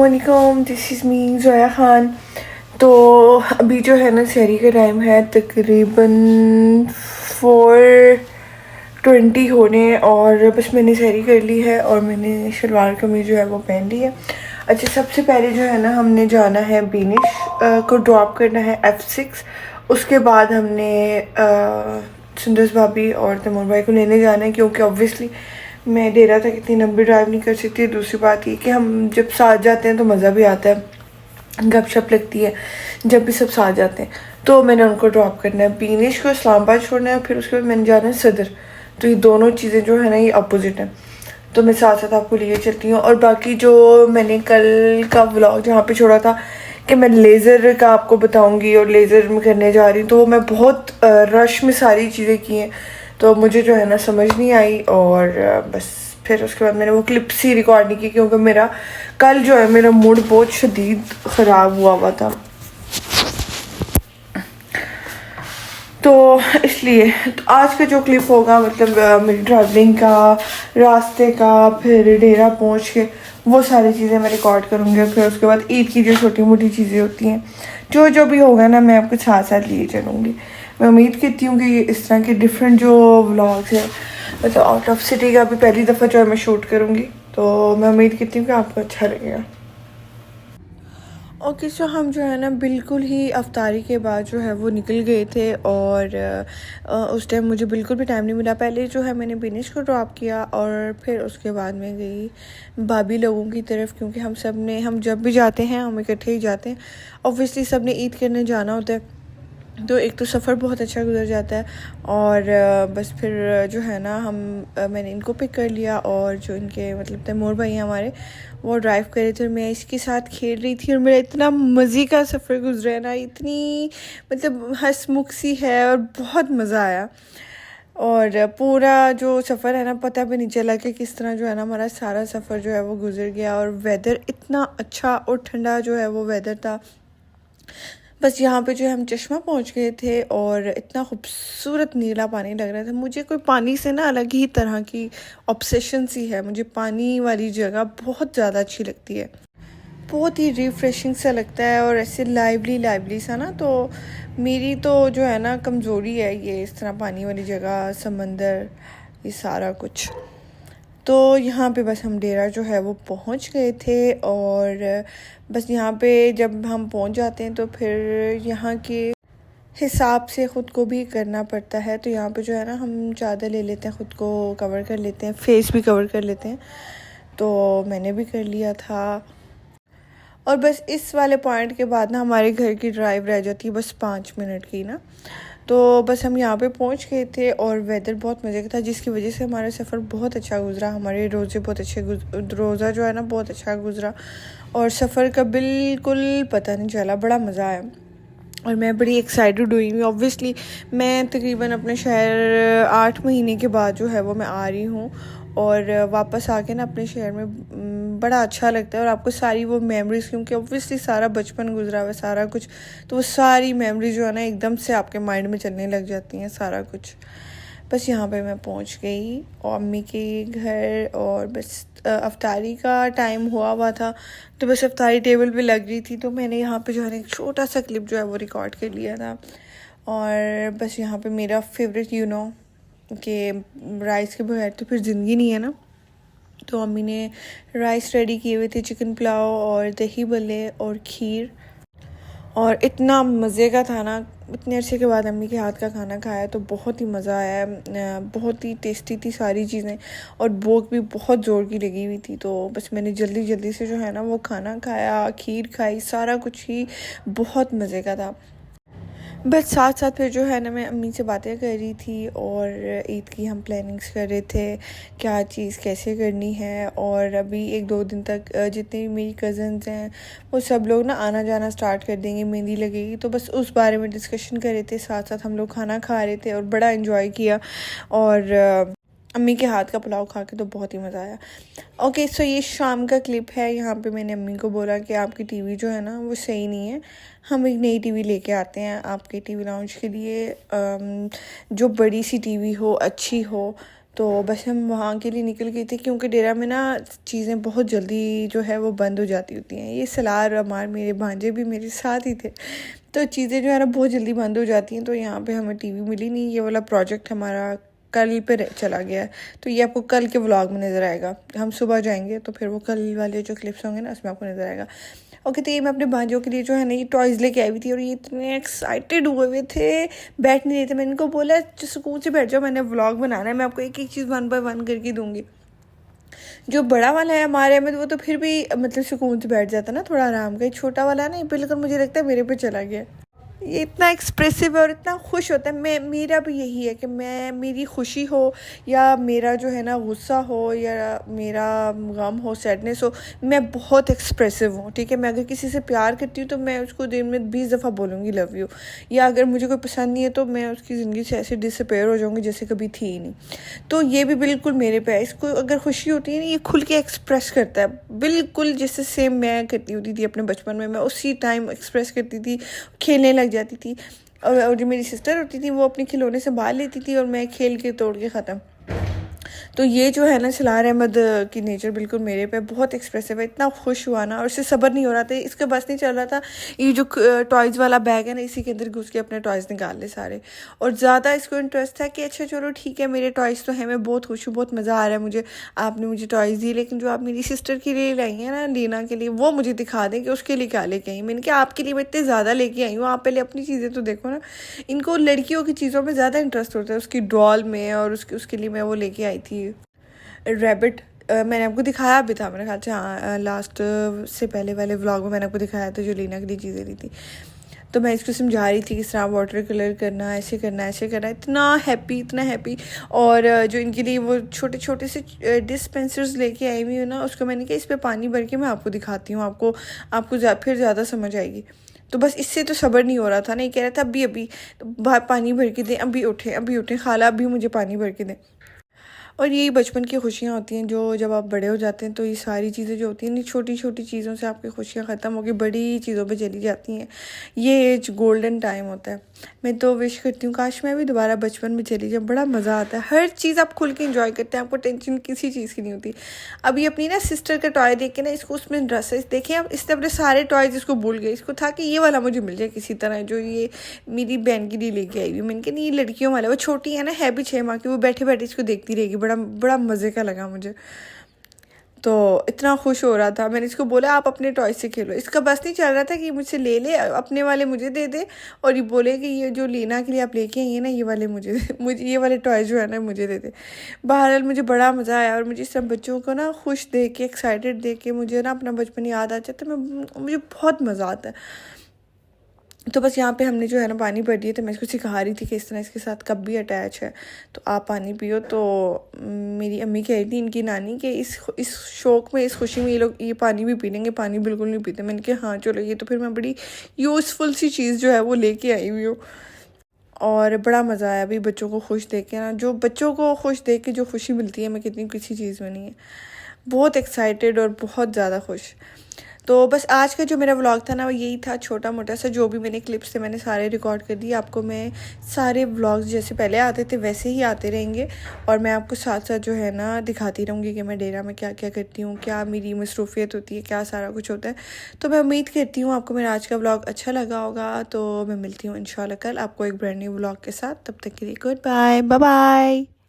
अस्सलामुअलैकुम, this is me Zoya Khan. तो अभी जो है ना सहरी का टाइम है, तकरीबन 4:20 होने और बस मैंने सहरी कर ली है और मैंने शलवार कमीज़ जो है वो पहन ली है। अच्छा, सबसे पहले जो है ना हमने जाना है बीनिश को ड्रॉप करना है F6। उसके बाद हमने सुंदस भाभी और तैमूर भाई को लेने जाना है, क्योंकि ऑब्वियसली मैं डेरा तक इतनी लंबी ड्राइव नहीं कर सकती। दूसरी बात ये कि हम जब साथ जाते हैं तो मज़ा भी आता है, गपशप लगती है जब भी सब साथ जाते हैं। तो मैंने उनको ड्रॉप करना है, बीनिश को इस्लामाबाद छोड़ना है, फिर उसके बाद मैंने जाना है सदर। तो ये दोनों चीज़ें जो है ना ये अपोजिट हैं, तो मैं साथ साथ आपको लिए चलती हूँ। और बाकी जो मैंने कल का व्लॉग जहाँ पे छोड़ा था कि मैं लेज़र का आपको बताऊँगी और लेज़र में करने जा रही हूँ, तो वो मैं बहुत रश में सारी चीज़ें की हैं, तो मुझे जो है ना समझ नहीं आई। और बस फिर उसके बाद मैंने वो क्लिप्स ही रिकॉर्ड नहीं की, क्योंकि मेरा कल जो है मेरा मूड बहुत शदीद ख़राब हुआ था, तो इसलिए तो आज का जो क्लिप होगा मतलब मेरी ट्रैवलिंग का, रास्ते का, फिर डेरा पहुंच के वो सारी चीज़ें मैं रिकॉर्ड करूँगी। फिर उसके बाद ईद की जो छोटी मोटी चीज़ें होती हैं, जो जो भी होगा ना मैं आपको साथ साथ लिए चलूँगी। मैं उम्मीद करती हूँ कि इस तरह के डिफरेंट जो व्लॉग्स हैं, मतलब आउट ऑफ सिटी का भी पहली दफ़ा जो है मैं शूट करूँगी, तो मैं उम्मीद करती हूँ कि आपको अच्छा लगेगा। ओके, सो हम जो है ना बिल्कुल ही अफ्तारी के बाद जो है वो निकल गए थे, और उस टाइम मुझे बिल्कुल भी टाइम नहीं मिला। पहले जो है मैंने बिनिश को ड्रॉप किया और फिर उसके बाद मैं गई भाभी लोगों की तरफ, क्योंकि हम जब भी जाते हैं हम इकट्ठे ही जाते हैं। ऑब्वियसली सब ने ईद करने जाना होता है, तो एक तो सफ़र बहुत अच्छा गुजर जाता है। और बस फिर जो है ना मैंने इनको पिक कर लिया, और जो इनके मतलब तैमूर भाई हैं हमारे, वो ड्राइव कर रहे थे और मैं इसके साथ खेल रही थी। और मेरा इतना मज़े का सफ़र गुजरा ना, इतनी मतलब हंसमुख सी है और बहुत मज़ा आया। और पूरा जो सफ़र है ना पता भी नहीं चला कि किस तरह जो है ना हमारा सारा सफ़र जो है वो गुजर गया। और वेदर इतना अच्छा और ठंडा जो है वो वेदर था। बस यहाँ पे जो है हम चश्मा पहुँच गए थे और इतना खूबसूरत नीला पानी लग रहा था। मुझे कोई पानी से ना अलग ही तरह की ऑब्सेशन सी है, मुझे पानी वाली जगह बहुत ज़्यादा अच्छी लगती है, बहुत ही रिफ़्रेशिंग सा लगता है और ऐसे लाइवली लाइवली सा ना। तो मेरी तो जो है ना कमज़ोरी है ये, इस तरह पानी वाली जगह, समंदर, ये सारा कुछ। तो यहाँ पे बस हम डेरा जो है वो पहुँच गए थे, और बस यहाँ पे जब हम पहुँच जाते हैं तो फिर यहाँ के हिसाब से ख़ुद को भी करना पड़ता है। तो यहाँ पे जो है ना हम चादर ले लेते हैं, ख़ुद को कवर कर लेते हैं, फेस भी कवर कर लेते हैं, तो मैंने भी कर लिया था। और बस इस वाले पॉइंट के बाद ना हमारे घर की ड्राइव रह जाती है बस 5 मिनट की ना। तो बस हम यहाँ पे पहुँच गए थे और वेदर बहुत मज़े का था, जिसकी वजह से हमारा सफ़र बहुत अच्छा गुजरा। हमारे रोज़े बहुत अच्छे रोज़ा जो है ना बहुत अच्छा गुजरा, और सफ़र का बिल्कुल पता नहीं चला, बड़ा मज़ा आया। और मैं बड़ी एक्साइटेड हुई हूँ। ऑब्वियसली मैं तकरीबन अपने शहर 8 महीने के बाद जो है वो मैं आ रही हूँ, और वापस आके ना अपने शहर में बड़ा अच्छा लगता है। और आपको सारी वो मेमोरीज़, क्योंकि ऑब्वियसली सारा बचपन गुजरा हुआ है सारा कुछ, तो वो सारी मेमोरीज़ जो है ना एकदम से आपके माइंड में चलने लग जाती हैं सारा कुछ। बस यहाँ पे मैं पहुँच गई और अम्मी के घर, और बस अफ्तारी का टाइम हुआ था, तो बस अफ्तारी टेबल पे लग रही थी, तो मैंने यहाँ पे जो है ना एक छोटा सा क्लिप जो है वो रिकॉर्ड कर लिया था। और बस यहाँ पे मेरा फेवरेट कि राइस के बगैर तो फिर ज़िंदगी नहीं है ना। तो अम्मी ने राइस रेडी किए हुए थे, चिकन पुलाव और दही भल्ले और खीर, और इतना मज़े का था ना। इतने अरसे के बाद अम्मी के हाथ का खाना खाया तो बहुत ही मज़ा आया, बहुत ही टेस्टी थी सारी चीज़ें, और भूख भी बहुत ज़ोर की लगी हुई थी। तो बस मैंने जल्दी जल्दी से जो है ना वो खाना खाया, खीर खाई, सारा कुछ ही बहुत मज़े का था। बस साथ साथ फिर जो है ना मैं अम्मी से बातें कर रही थी, और ईद की हम प्लानिंग्स कर रहे थे क्या चीज़ कैसे करनी है। और अभी 1-2 दिन तक जितने भी मेरी कज़न्स हैं वो सब लोग ना आना जाना स्टार्ट कर देंगे, मेहंदी लगेगी, तो बस उस बारे में डिस्कशन कर रहे थे। साथ साथ हम लोग खाना खा रहे थे और बड़ा इन्जॉय किया, और अम्मी के हाथ का पुलाव खा के तो बहुत ही मज़ा आया। ओके, सो ये शाम का क्लिप है। यहाँ पे मैंने अम्मी को बोला कि आपकी टीवी जो है ना वो सही नहीं है, हम एक नई टीवी लेके आते हैं आपके टीवी लाउंज के लिए, जो बड़ी सी टीवी हो, अच्छी हो। तो बस हम वहाँ के लिए निकल गए थे, क्योंकि डेरा में ना चीज़ें बहुत जल्दी जो है वो बंद हो जाती होती हैं। ये सलार अमार मेरे भांजे भी मेरे साथ ही थे, तो चीज़ें जो है ना बहुत जल्दी बंद हो जाती हैं। तो यहाँ पे हमें टीवी मिली नहीं। ये वाला प्रोजेक्ट हमारा कल पे चला गया है, तो ये आपको कल के व्लॉग में नज़र आएगा। हम सुबह जाएंगे तो फिर वो कल वाले जो क्लिप्स होंगे ना उसमें आपको नज़र आएगा। ओके, तो ये मैं अपने भांजों के लिए जो है ना ये टॉयज़ लेके आई हुई थी, और ये इतने एक्साइटेड हुए हुए थे, बैठ नहीं रहे थे। मैंने इनको बोला सुकून से बैठ जाओ, मैंने व्लॉग बनाना है, मैं आपको एक एक चीज़ 1 बाय 1 करके दूँगी। जो बड़ा वाला है हमारे में, तो वो तो फिर भी मतलब सुकून से बैठ जाता ना, थोड़ा आराम का। छोटा वाला ना बिल्कुल मुझे लगता है मेरे पे चला गया। ये इतना एक्सप्रेसिव है और इतना खुश होता है। मेरा भी यही है कि मेरी खुशी हो या मेरा जो है ना गुस्सा हो या मेरा गम हो, सैडनेस हो, मैं बहुत एक्सप्रेसिव हूँ, ठीक है। मैं अगर किसी से प्यार करती हूँ तो मैं उसको दिन में 20 दफ़ा बोलूँगी लव यू, या अगर मुझे कोई पसंद नहीं है तो मैं उसकी ज़िंदगी से ऐसे डिसअपेयर हो जाऊँगी जैसे कभी थी ही नहीं। तो ये भी बिल्कुल मेरे पे है। इसको अगर खुशी होती है ना, ये खुल के एक्सप्रेस करता है, बिल्कुल जैसे सेम मैं करती होती थी अपने बचपन में। मैं उसी टाइम एक्सप्रेस करती थी, खेलने लग जाती थी। और जो मेरी सिस्टर होती थी वो अपने खिलौने से बाहर लेती थी और मैं खेल के तोड़ के ख़त्म। तो ये जो है ना सलार अहमद की नेचर बिल्कुल मेरे पे बहुत एक्सप्रेसिव है। इतना खुश हुआ ना, और इससे सब्र नहीं हो रहा था, इसका बस नहीं चल रहा था। ये जो टॉयज़ वाला बैग है ना, इसी के अंदर घुस के अपने टॉयज़ निकाल ले सारे। और ज़्यादा इसको इंटरेस्ट था कि अच्छा चलो ठीक है, मेरे टॉयज़ तो हैं, मैं बहुत खुश हूँ, बहुत मज़ा आ रहा है मुझे, आपने मुझे टॉयज़ दिए, लेकिन जो आप मेरी सिस्टर के लिए लाई हैं ना, लीना के लिए, वो मुझे दिखा दें कि उसके लिए क्या लेके आई। मैंने कहा आपके लिए मैं इतने ज़्यादा लेके आई हूँ, आप पहले अपनी चीज़ें तो देखो ना। इनको लड़कियों की चीज़ों में ज़्यादा इंटरेस्ट होता है, उसकी डॉल में, और उसके लिए मैं वो लेके आई थी रैबिट। मैंने आपको दिखाया भी था मेरे ख्याल से, हाँ, लास्ट से पहले वाले व्लॉग में मैंने आपको दिखाया था जो लीना के लिए चीज़ें ली थी। तो मैं इसको समझा रही थी किस तरह वाटर कलर करना, ऐसे करना, ऐसे करना। इतना हैप्पी, इतना हैप्पी। और जो इनके लिए वो छोटे छोटे से डिस्पेंसर्स लेके आई हुई हूँ ना, उसको मैंने कहा इस पर पानी भर के मैं आपको दिखाती हूँ, आपको फिर ज़्यादा समझ आएगी। तो बस इससे तो सब्र नहीं हो रहा था ना, ये कह रहा था अभी अभी पानी भर के दें, अभी उठे खाला, अभी मुझे पानी भर के दें। और यही बचपन की खुशियाँ होती हैं, जो जब आप बड़े हो जाते हैं तो ये सारी चीज़ें जो होती हैं ना, छोटी छोटी चीज़ों से आपकी खुशियाँ ख़त्म होकर बड़ी चीज़ों पे चली जाती हैं। ये एज गोल्डन टाइम होता है। मैं तो विश करती हूँ काश मैं भी दोबारा बचपन में चली जाऊँ, बड़ा मज़ा आता है। हर चीज़ आप खुल के इंजॉय करते हैं, आपको टेंशन किसी चीज़ की नहीं होती। अभी अपनी ना सिस्टर का टॉय देख के ना, इसको उसमें ड्रेसेस देखें, अब इसने अपने सारे टॉयज इसको भूल गए। इसको था कि ये वाला मुझे मिल जाए किसी तरह, जो ये मेरी बहन के लिए लेके आई हुई। मैंने कहा नहीं, ये लड़कियों वाला, वो छोटी है ना, है भी 6 माह की, वो बैठे बैठे इसको देखती रहेगी। बड़ा बड़ा मज़े का लगा मुझे, तो इतना खुश हो रहा था। मैंने इसको बोला आप अपने टॉय से खेलो। इसका बस नहीं चल रहा था कि मुझसे ले ले, अपने वाले मुझे दे दे, और ये बोले कि ये जो लीना के लिए आप लेके आई हैं ना, ये वाले मुझे ये वाले टॉय जो है ना मुझे दे दे। बहरहाल मुझे बड़ा मज़ा आया, और मुझे सब बच्चों को ना खुश देख के, एक्साइटेड देख के मुझे ना अपना बचपन याद आ जाता है। मुझे बहुत मज़ा आता है। तो बस यहाँ पे हमने जो है ना पानी भर दिया, तो मैं इसको सिखा रही थी कि इस तरह इसके साथ कब भी अटैच है तो आप पानी पियो। तो मेरी अम्मी कह रही थी, इनकी नानी, कि इस शौक़ में, इस खुशी में ये लोग ये पानी भी पी लेंगे, पानी बिल्कुल नहीं पीते। मैंने कहा हाँ चलो, ये तो फिर मैं बड़ी यूज़फुल सी चीज़ जो है वो लेके आई हुई हूँ। और बड़ा मज़ा आया अभी बच्चों को खुश देख के ना, जो बच्चों को खुश देख के जो खुशी मिलती है, मैं कितनी किसी चीज़ में नहीं है। बहुत एक्साइटेड और बहुत ज़्यादा खुश। तो बस आज का जो मेरा व्लॉग था ना, वो यही था, छोटा मोटा सा। जो भी मैंने क्लिप्स थे मैंने सारे रिकॉर्ड कर दिए। आपको मैं सारे व्लॉग्स जैसे पहले आते थे वैसे ही आते रहेंगे, और मैं आपको साथ साथ जो है ना दिखाती रहूँगी कि मैं डेरा में क्या क्या करती हूँ, क्या मेरी मसरूफियत होती है, क्या सारा कुछ होता है। तो मैं उम्मीद करती हूँ आपको मेरा आज का व्लॉग अच्छा लगा होगा। तो मैं मिलती हूँ इंशाल्लाह कल आपको एक ब्रांड न्यू व्लॉग के साथ। तब तक के लिए गुड बाय, बाय बाय।